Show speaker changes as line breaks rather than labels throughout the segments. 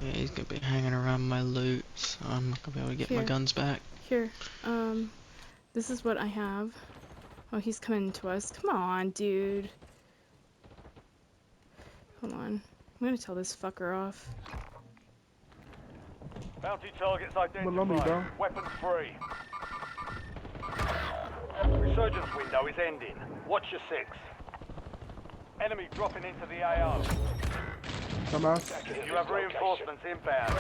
Yeah, he's gonna be hanging around my loot, so I'm not gonna be able to get my
Here.
guns back.
Here. This is what I have. Oh, he's coming to us. Come on, dude. Hold on. I'm gonna tell this fucker off.
Bounty targets
Below me, bro.
identified. Weapons free. Resurgence window is ending. Watch your six. Enemy dropping into the AO.
Dumbass.
You have reinforcements inbound.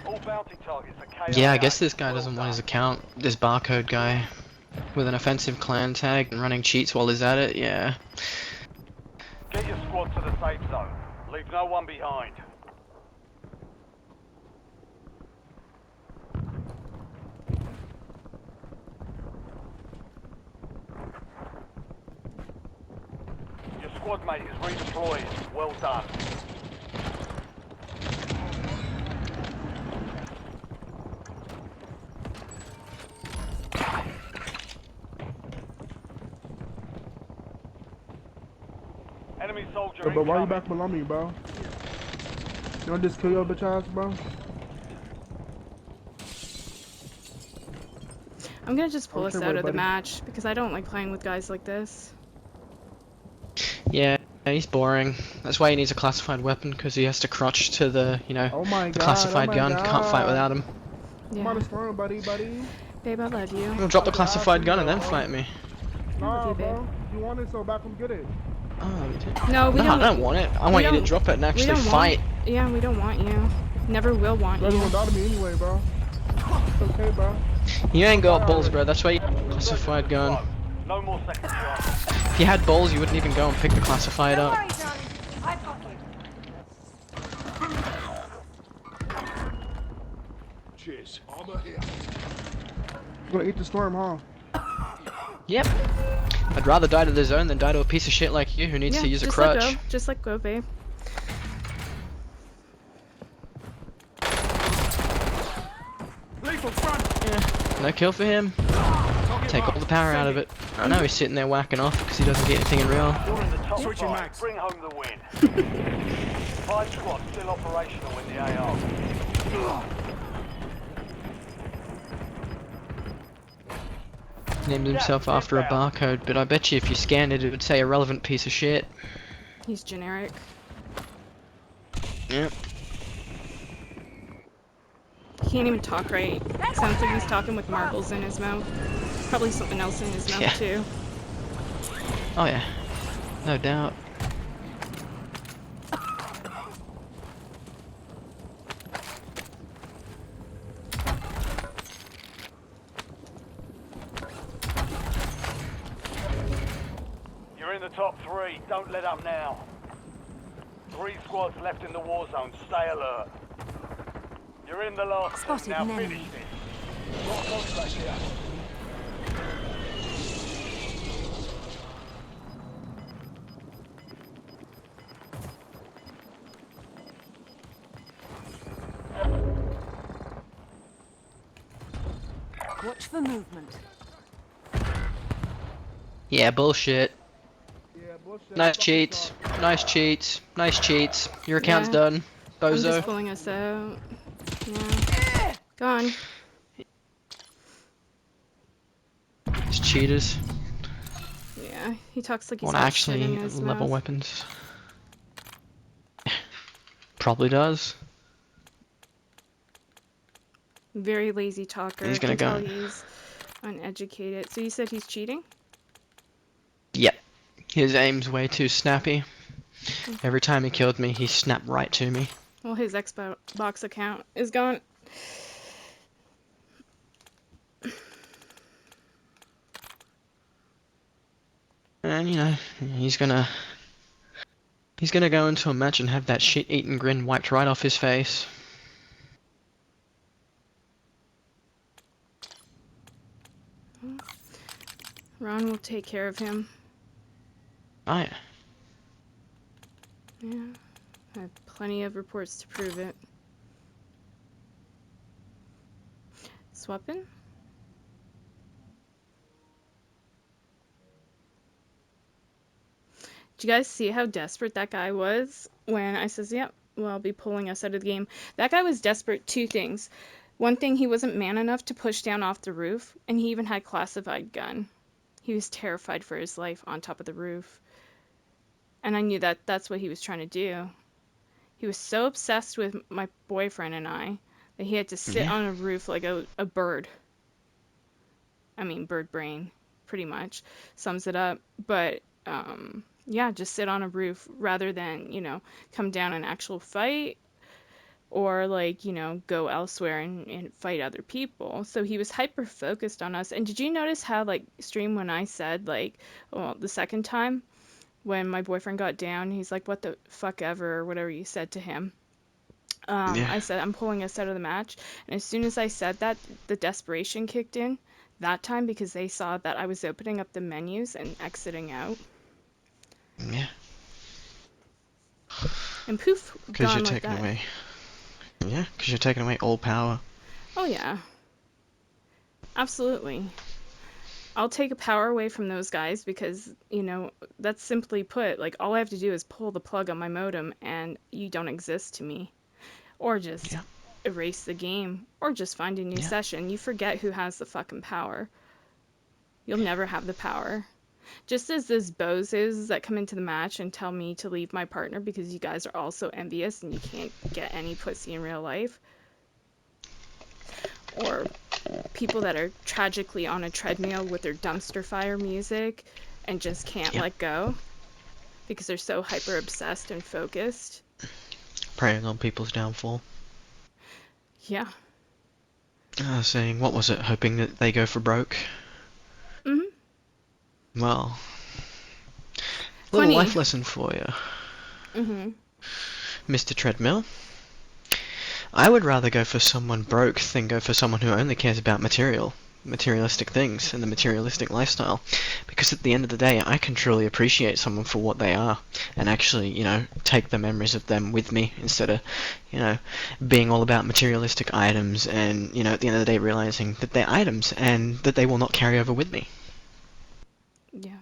All bounty targets are KIA.
Yeah, I guess this guy doesn't want his account. This barcode guy with an offensive clan tag and running cheats while he's at it. Yeah.
Get your squad to the safe zone. Leave no one behind. Your squad mate is redeployed. Well done. Enemy soldier
But why you
incoming.
back below me, bro? You wanna just kill your bitch ass, bro?
I'm gonna just pull us
sure,
out of the
buddy.
match because I don't like playing with guys like this.
Yeah, he's boring. That's why he needs a classified weapon, because he has to crouch to the, you know,
Oh my
the
god,
classified gun. Can't fight without him.
I'm on
Yeah.
the storm, buddy.
Babe, I love you.
He'll drop the
I'll get
classified
after
gun
you,
and then
bro.
fight me.
I love
Nah,
you, babe.
bro. You want it, so back and get it.
Oh,
No, we
no,
don't.
I don't want it. I
we
want you to
don't-
drop it and
we
actually
don't
fight.
Want, yeah, we don't want you. Never will want
You guys
you.
gonna die to me anyway, bro. It's okay, bro.
You ain't got balls,
already.
bro. That's why you classified gun.
No more second chances.
If you had balls, you wouldn't even go and pick the classified
Don't
up.
worry, darling. I've got you.
Cheers. Armor here.
You're gonna eat the storm, huh?
Yep. I'd rather die to the zone than die to a piece of shit like you who needs
Yeah,
to use a
just
crutch.
let go. Just let go, babe.
Lethal front.
Yeah. No kill for him. Take all the power out of it. I know he's sitting there whacking off because he doesn't get anything in real.
You're in the top
Switching
five.
mags.
Bring home the win. 5 squads still operational in the AO.
Named himself after a barcode, but I bet you if you scanned it, it would say irrelevant piece of shit.
He's generic.
Yep.
He can't even talk right. Sounds like he's talking with marbles in his mouth. Probably something else in his mouth,
Yeah.
too.
Oh yeah. No doubt.
You're in the top 3. Don't let up now. 3 squads left in the war zone. Stay alert. You're in the last.
Spotted
now
an enemy.
finish this. Got a contract here.
Watch for movement.
Yeah, bullshit.
Yeah, bullshit.
Nice
Fucking
cheats.
suck.
Nice cheats. Nice cheats. Your account's
Yeah.
done.
I'm just
Bozo.
pulling us out. Yeah. Gone.
These cheaters
Yeah, he talks like he's
want
got
actually
shit in his
level
mouth.
weapons. Probably does.
Very lazy talker.
He's
I can
gonna
tell
go.
he's uneducated. So you said he's cheating?
Yep. His aim's way too snappy. Every time he killed me, he snapped right to me.
Well, his Xbox account is gone.
And you know, he's gonna go into a match and have that shit-eaten grin wiped right off his face.
Ron will take care of him.
Oh yeah.
Yeah. I have plenty of reports to prove it. Swapping? Did you guys see how desperate that guy was when I says, yep, well, be pulling us out of the game. That guy was desperate. Two things. One thing, he wasn't man enough to push down off the roof, and he even had classified gun. He was terrified for his life on top of the roof. And I knew that that's what he was trying to do. He was so obsessed with my boyfriend and I that he had to sit
Yeah.
on a roof like a bird. I mean, bird brain, pretty much sums it up. But yeah, just sit on a roof rather than, come down an actual fight or like, go elsewhere and fight other people. So he was hyper focused on us. And did you notice how, like, stream when I said, like, well, the second time when my boyfriend got down, he's like, what the fuck ever, or whatever you said to him.
Yeah.
I said, I'm pulling us out of the match. And as soon as I said that, the desperation kicked in that time because they saw that I was opening up the menus and exiting out.
Yeah.
And poof,
Because you're
gone like
taking
that.
away. Yeah. Because you're taking away all power.
Oh, yeah. Absolutely. I'll take a power away from those guys because, that's simply put, like, all I have to do is pull the plug on my modem and you don't exist to me. Or just
Yeah.
erase the game. Or just find a new
Yeah.
session. You forget who has the fucking power. You'll never have the power. Just as those bozos that come into the match and tell me to leave my partner because you guys are all so envious and you can't get any pussy in real life. Or people that are tragically on a treadmill with their dumpster fire music and just can't
Yeah.
let go because they're so hyper obsessed and focused.
Preying on people's downfall.
Yeah.
Saying, what was it? Hoping that they go for broke?
Mhm.
Well, little
Funny.
life lesson for you,
Mhm.
Mr. Treadmill. I would rather go for someone broke than go for someone who only cares about materialistic things and the materialistic lifestyle. Because at the end of the day, I can truly appreciate someone for what they are and actually, take the memories of them with me instead of, being all about materialistic items and, at the end of the day realizing that they're items and that they will not carry over with me.
Yeah.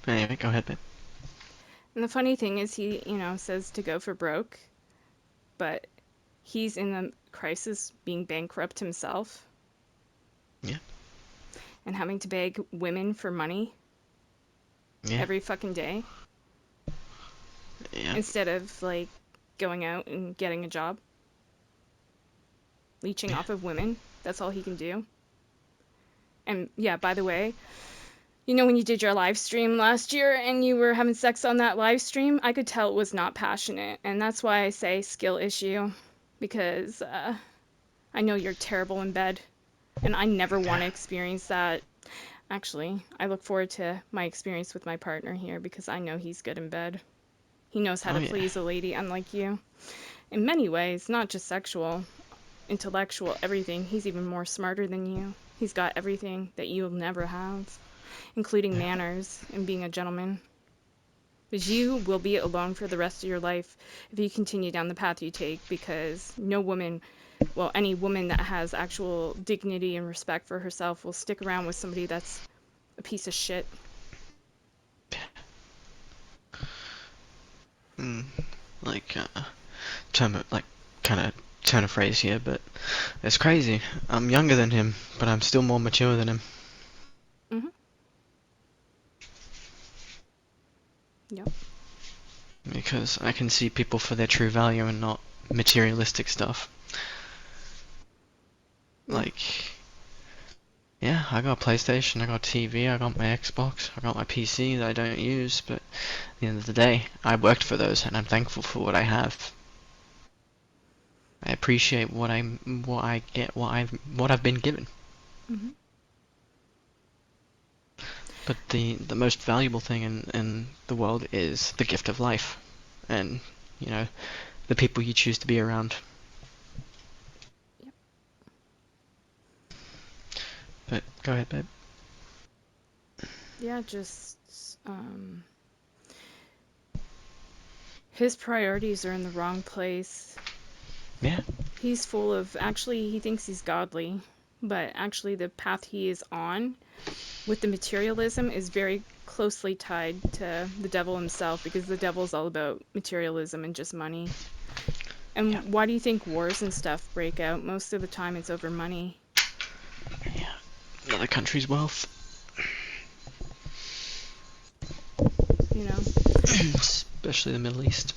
But anyway, go ahead, babe.
And the funny thing is he, says to go for broke, but he's in the crisis being bankrupt himself
Yeah.
and having to beg women for money
Yeah.
every fucking day
Yeah.
instead of like going out and getting a job, leeching
Yeah.
off of women. That's all he can do. And yeah, by the way, when you did your live stream last year and you were having sex on that live stream, I could tell it was not passionate. And that's why I say skill issue, because I know you're terrible in bed. And I never want to experience that. Actually, I look forward to my experience with my partner here because I know he's good in bed. He knows how
Oh
to
yeah.
please a lady, unlike you. In many ways, not just sexual, intellectual, everything. He's even more smarter than you. He's got everything that you'll never have, including
Yeah.
manners and being a gentleman. But you will be alone for the rest of your life if you continue down the path you take because no woman, well, any woman that has actual dignity and respect for herself will stick around with somebody that's a piece of shit.
Mm, like kind of turn of phrase here, but it's crazy. I'm younger than him, but I'm still more mature than him.
Mhm. Yep.
Because I can see people for their true value and not materialistic stuff.
Yeah.
Like, yeah, I got a PlayStation, I got a TV, I got my Xbox, I got my PC that I don't use, but at the end of the day, I worked for those and I'm thankful for what I have. I appreciate what I get, what I've been given.
Mhm.
But the most valuable thing in the world is the gift of life, and the people you choose to be around.
Yep.
But go ahead, babe.
Yeah, just his priorities are in the wrong place.
Yeah.
He's full of, actually, he thinks he's godly, but actually, the path he is on with the materialism is very closely tied to the devil himself, because the devil's all about materialism and just money. And
Yeah.
why do you think wars and stuff break out? Most of the time it's over money.
Yeah. Another country's wealth.
You know,
Especially the Middle East.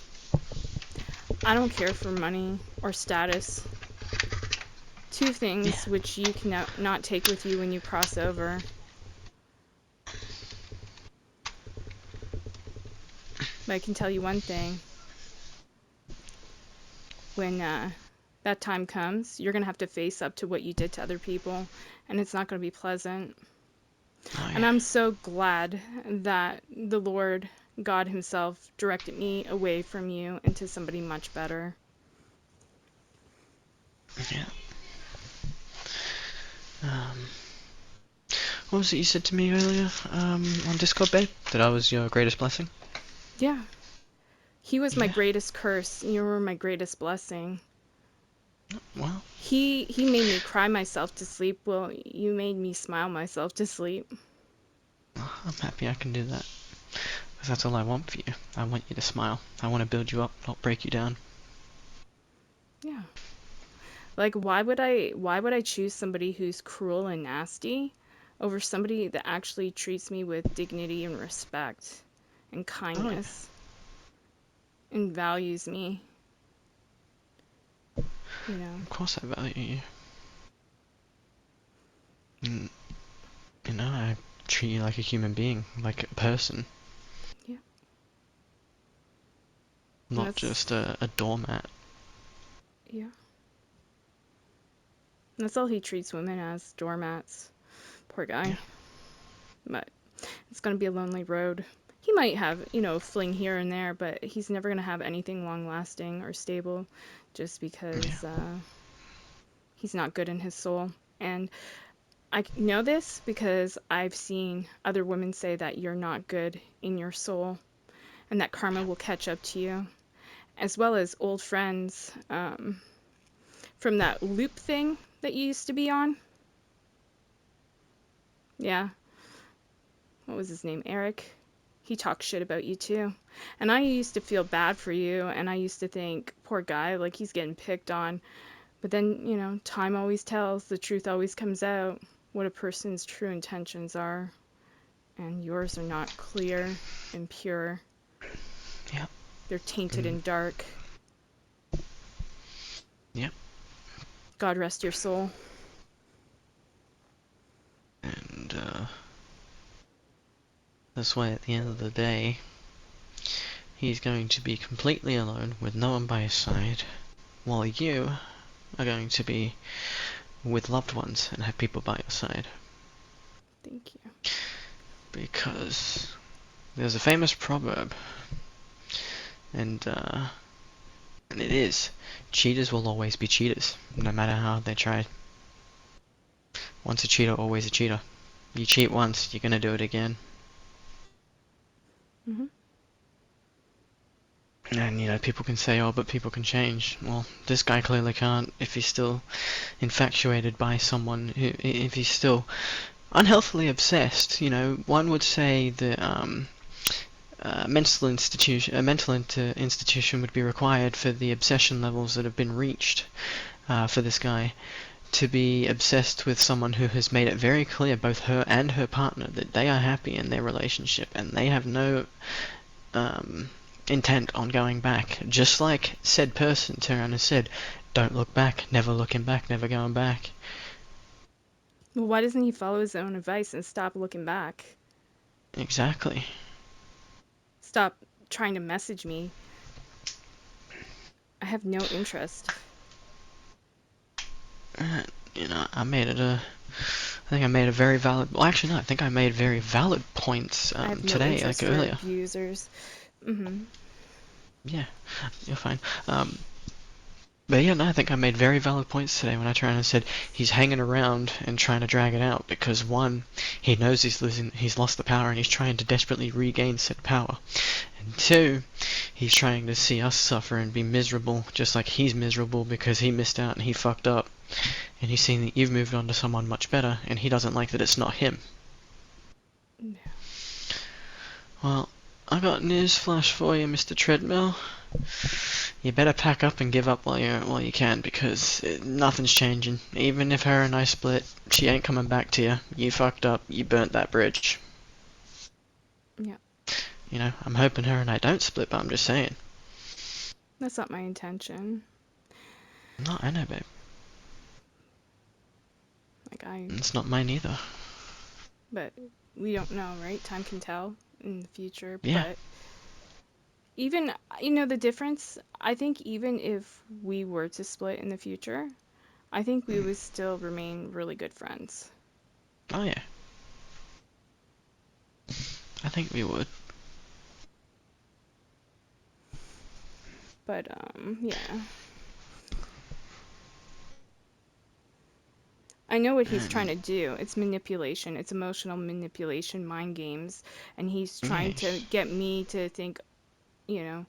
I don't care for money or status. Two
Yeah.
things which you can not take with you when you cross over. But I can tell you one thing. When that time comes, you're going to have to face up to what you did to other people, and it's not going to be pleasant.
Oh
And
yeah.
I'm so glad that the Lord God himself directed me away from you into somebody much better.
Yeah. What was it you said to me earlier on Discord, babe? That I was your greatest blessing?
Yeah. He was my
Yeah.
greatest curse. You were my greatest blessing.
Well,
He made me cry myself to sleep. Well, you made me smile myself to sleep.
I'm happy I can do that. Because that's all I want for you. I want you to smile. I want to build you up, not break you down.
Yeah. Like, why would I choose somebody who's cruel and nasty over somebody that actually treats me with dignity and respect and
Oh yeah.
kindness and values me, you know?
Of course I value you. Mm, you know, I treat you like a human being, like a person,
Yeah. And
not
that's
just a doormat.
yeah. And that's all he treats women as, doormats. Poor
Yeah.
guy. But it's gonna be a lonely road. He might have, a fling here and there, but he's never gonna have anything long lasting or stable just
Yeah.
because he's not good in his soul. And I know this because I've seen other women say that you're not good in your soul and that karma will catch up to you, as well as old friends from that loop thing that you used to be on. Yeah, what was his name? Eric. He talks shit about you too. And I used to feel bad for you, and I used to think, poor guy, like he's getting picked on. But then, time always tells, the truth always comes out, what a person's true intentions are. And yours are not clear and pure.
Yeah.
They're tainted
Mm,
and dark.
yeah.
God rest your soul.
And that's why at the end of the day, he's going to be completely alone with no one by his side, while you are going to be with loved ones and have people by your side.
Thank you.
Because there's a famous proverb, and it is, cheaters will always be cheaters, no matter how they try. Once a cheater, always a cheater. You cheat once, you're gonna do it again.
Hmm.
And people can say, oh, but people can change. Well, this guy clearly can't if he's still infatuated by someone, if he's still unhealthily obsessed. One would say that institution would be required for the obsession levels that have been reached for this guy to be obsessed with someone who has made it very clear, both her and her partner, that they are happy in their relationship and they have no intent on going back. Just like said person turned around and said, don't look back, never looking back, never going back.
Well, why doesn't he follow his own advice and stop looking back?
Exactly.
Stop trying to message me. I have no interest.
I made it I think I made a very valid. Well, actually, no. I think I made very valid points
I have no
today, like
interest for
earlier.
abusers. Hmm.
Yeah, you're fine. But yeah, no, I think I made very valid points today when I turned and said he's hanging around and trying to drag it out because one, he knows he's lost the power and he's trying to desperately regain said power. And two, he's trying to see us suffer and be miserable, just like he's miserable because he missed out and he fucked up. And he's seen that you've moved on to someone much better, and he doesn't like that it's not him.
Yeah.
Well, I got news flash for you, Mr. Treadmill. You better pack up and give up while you can, because nothing's changing. Even if her and I split, she ain't coming back to you. You fucked up. You burnt that bridge.
Yeah,
You know, I'm hoping her and I don't split, but I'm just saying.
that's not my intention.
No, I know, babe.
Like
It's not mine either.
but we don't know, right? Time can tell in the future.
Yeah.
But even, the difference, I think even if we were to split in the future, I think we would still remain really good friends.
Oh yeah. I think we would.
But, yeah. I know what he's trying
And
to do. It's manipulation. It's emotional manipulation, mind games. And he's trying
yeah.
to get me to think, you know,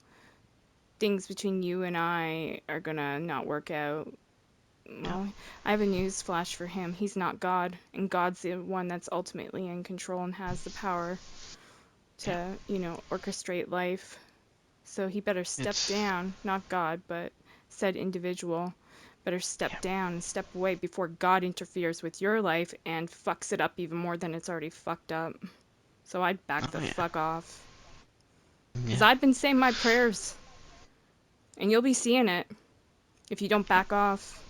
things between you and I are gonna not work out.
Yep.
Well, I have a news flash for him. He's not God, and God's the one that's ultimately in control and has the power
Yep.
to, orchestrate life. So he better step
It's
down, not God, but said individual. Better step
yeah.
down and step away before God interferes with your life and fucks it up even more than it's already fucked up. So I'd back
Oh
the
yeah.
fuck off. Because
Yeah.
I've been saying my prayers, and you'll be seeing it if you don't
Yep.
back off.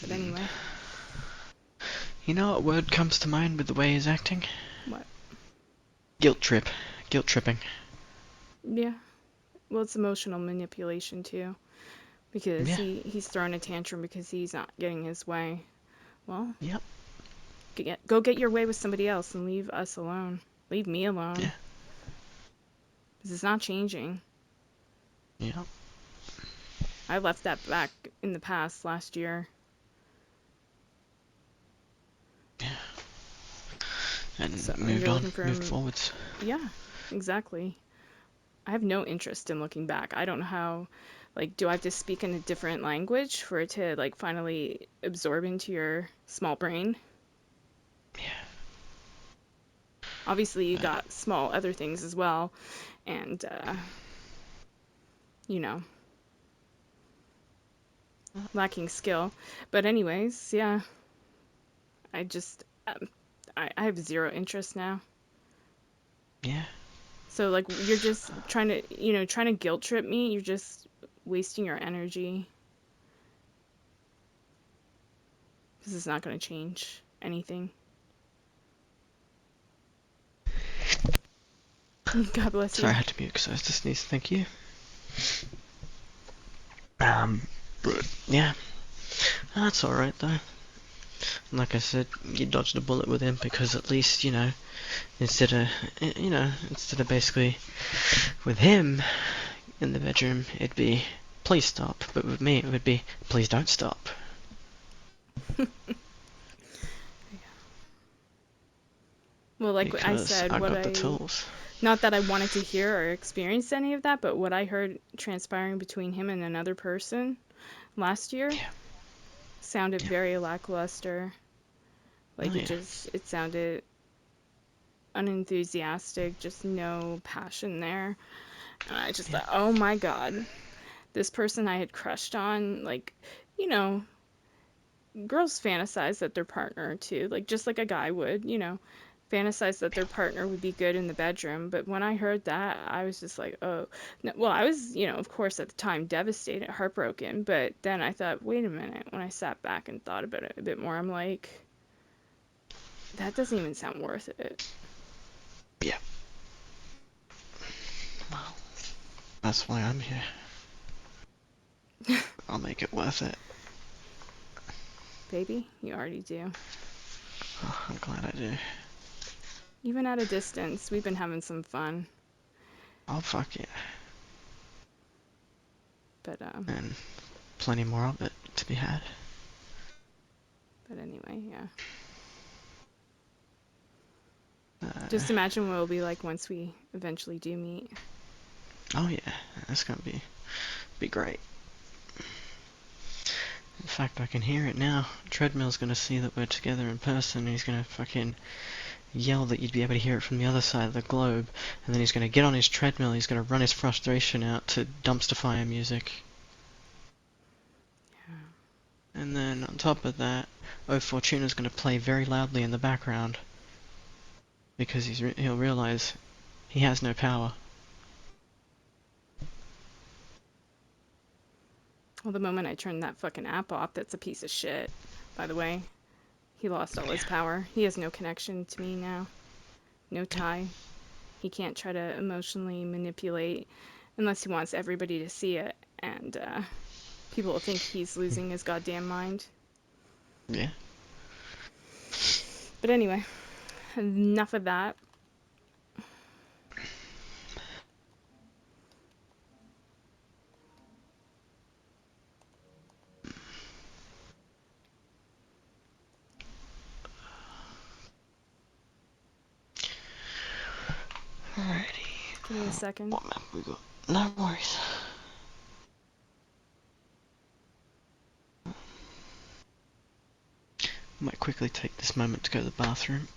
But anyway,
You know what word comes to mind with the way he's acting?
what?
Guilt trip. Guilt tripping.
Yeah. Well, it's emotional manipulation too, because
Yeah.
he's throwing a tantrum because he's not getting his way. Well,
Yep.
go get your way with somebody else and leave us alone. Leave me alone.
Yeah.
Because it's not changing.
Yep.
I left that back in the past last year.
Yeah. And
So
moved
you're
on.
looking for
Moved
him.
forwards.
Yeah, exactly. I have no interest in looking back. I don't know how, like, do I have to speak in a different language for it to, like, finally absorb into your small brain?
Yeah.
Obviously, you
But
got small other things as well, and, you know, lacking skill. But, anyways, yeah, I just, I have zero interest now.
yeah.
So, like, you're just trying to guilt trip me. You're just wasting your energy because it's not going to change anything. God bless
Sorry, I
you.
had to mute because I just sneeze. Thank you. But yeah, that's all right though. Like I said, you dodged a bullet with him because at least instead of instead of basically with him in the bedroom, it'd be please stop. But with me, it would be please don't stop.
Well, like I
Because
said,
I got the tools.
not that I wanted to hear or experience any of that, but what I heard transpiring between him and another person last year
Yeah.
sounded
Yeah.
very lackluster.
Oh
Like
yeah.
it sounded unenthusiastic, just no passion there. And I just
Yeah.
thought, oh my God, this person I had crushed on, like, you know, girls fantasize that their partner too, like just like a guy would, fantasize that their partner would be good in the bedroom. But when I heard that, I was just like, oh, no. Well, I was, of course at the time devastated, heartbroken. But then I thought, wait a minute. When I sat back and thought about it a bit more, I'm like, that doesn't even sound worth it.
Yeah. Well, that's why I'm here. I'll make it worth it.
Baby, you already do.
Oh, I'm glad I do.
Even at a distance, we've been having some fun.
Oh fuck yeah.
But
And plenty more of it to be had.
but anyway, yeah.
Uh,
Just imagine what it'll be like once we eventually do meet.
oh yeah, that's gonna be great. In fact, I can hear it now. Treadmill's gonna see that we're together in person. He's gonna yell that you'd be able to hear it from the other side of the globe, and then he's going to get on his treadmill, he's going to run his frustration out to dumpster fire music. And then on top of that, O Fortuna's going to play very loudly in the background, because he'll realize he has no power.
Well, the moment I turn that fucking app off, that's a piece of shit, by the way. He lost all his power. He has no connection to me now. No tie. He can't try to emotionally manipulate unless he wants everybody to see it, and people will think he's losing his goddamn mind.
Yeah.
But anyway, enough of that.
Alrighty.
Give me a second.
What map we got? No worries. Might quickly take this moment to go to the bathroom.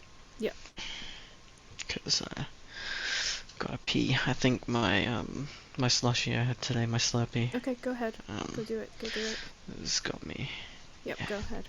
Yep.
Because gotta pee. I think my my slushie I had today, my Slurpee,
Okay, go ahead. Go do it. Go do it.
has got me.
Yep,
Yeah.
go ahead.